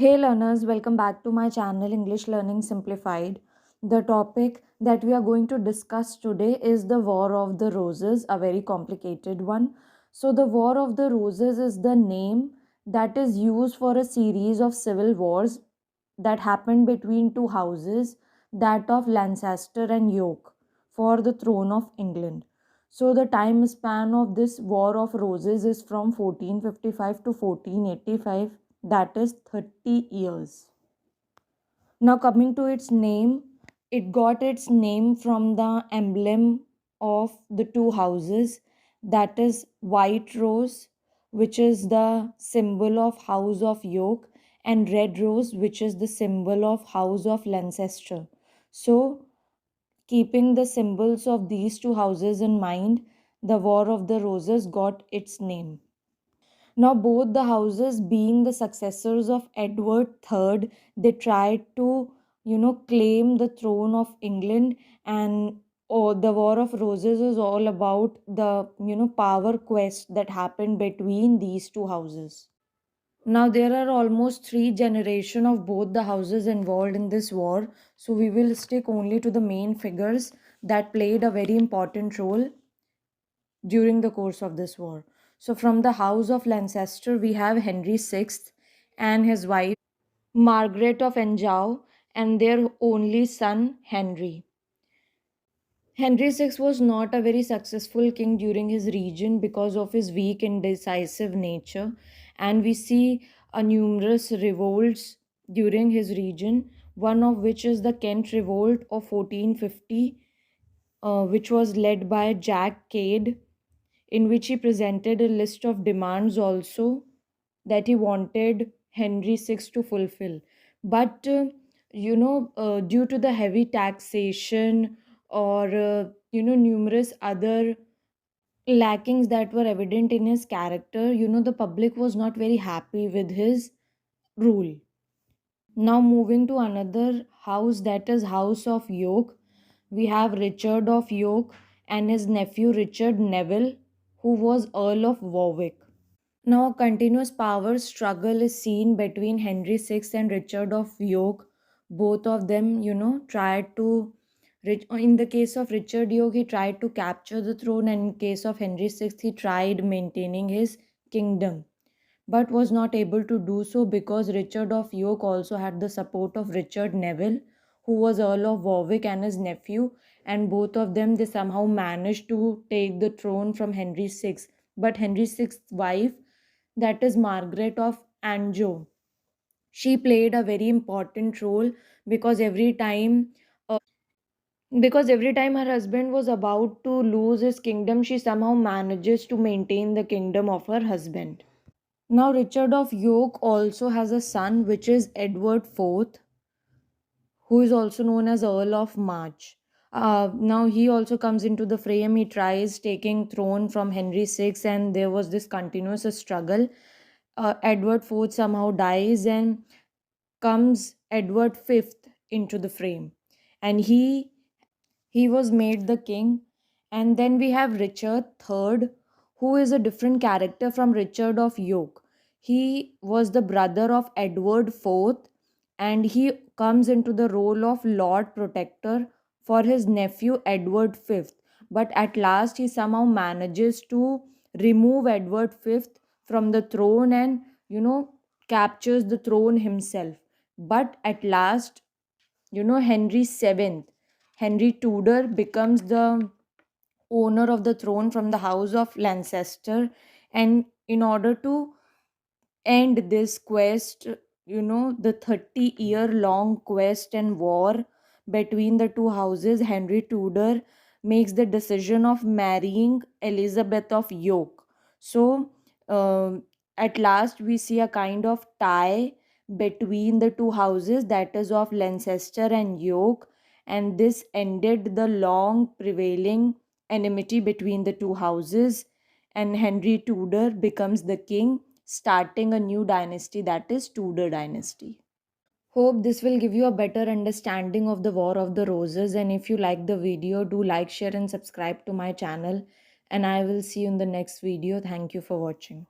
Hey learners, welcome back to my channel English Learning Simplified. The topic that we are going to discuss today is the War of the Roses, a very complicated one. So, the War of the Roses is the name that is used for a series of civil wars that happened between two houses, that of Lancaster and York, for the throne of England. So, the time span of this War of Roses is from 1455 to 1485, that is 30 years. Now, coming to its name, it got its name from the emblem of the two houses, that is white rose, which is the symbol of House of York, and red rose, which is the symbol of House of Lancaster. So, keeping the symbols of these two houses in mind, the War of the Roses got its name. Now, both the houses, being the successors of Edward III, they tried to, claim the throne of England, and the War of Roses is all about the, power quest that happened between these two houses. Now, there are almost three generations of both the houses involved in this war, so we will stick only to the main figures that played a very important role during the course of this war. So, from the House of Lancaster, we have Henry VI and his wife Margaret of Anjou and their only son Henry. Henry VI was not a very successful king during his reign because of his weak and decisive nature, and we see a numerous revolts during his reign, one of which is the Kent Revolt of 1450, which was led by Jack Cade, in which he presented a list of demands also that he wanted Henry VI to fulfill. But, due to the heavy taxation or, numerous other lackings that were evident in his character, the public was not very happy with his rule. Now, moving to another house, that is House of York, we have Richard of York and his nephew Richard Neville, who was Earl of Warwick. Now, a continuous power struggle is seen between Henry VI and Richard of York. Both of them, tried to. In the case of Richard York, he tried to capture the throne, and in case of Henry VI, he tried maintaining his kingdom, but was not able to do so because Richard of York also had the support of Richard Neville, who was Earl of Warwick and his nephew, and both of them they somehow managed to take the throne from Henry VI. But Henry VI's wife, that is Margaret of Anjou, she played a very important role because every time her husband was about to lose his kingdom, she somehow manages to maintain the kingdom of her husband. Now, Richard of York also has a son, which is Edward IV, who is also known as Earl of March. Now, he also comes into the frame. He tries taking throne from Henry VI, and there was this continuous struggle. Edward IV somehow dies, and comes Edward V into the frame, and he was made the king. And then we have Richard III, who is a different character from Richard of York. He was the brother of Edward IV, and he comes into the role of Lord Protector for his nephew Edward V. But at last, he somehow manages to remove Edward V from the throne and, captures the throne himself. But at last, Henry VII, Henry Tudor, becomes the owner of the throne from the House of Lancaster. And in order to end this quest, the 30-year long quest and war between the two houses, Henry Tudor makes the decision of marrying Elizabeth of York. So, at last, we see a kind of tie between the two houses, that is of Lancaster and York, and this ended the long prevailing enmity between the two houses, and Henry Tudor becomes the king, starting a new dynasty, that is Tudor dynasty. Hope this will give you a better understanding of the War of the Roses, and if you like the video, do like, share and subscribe to my channel, and I will see you in the next video. Thank you for watching.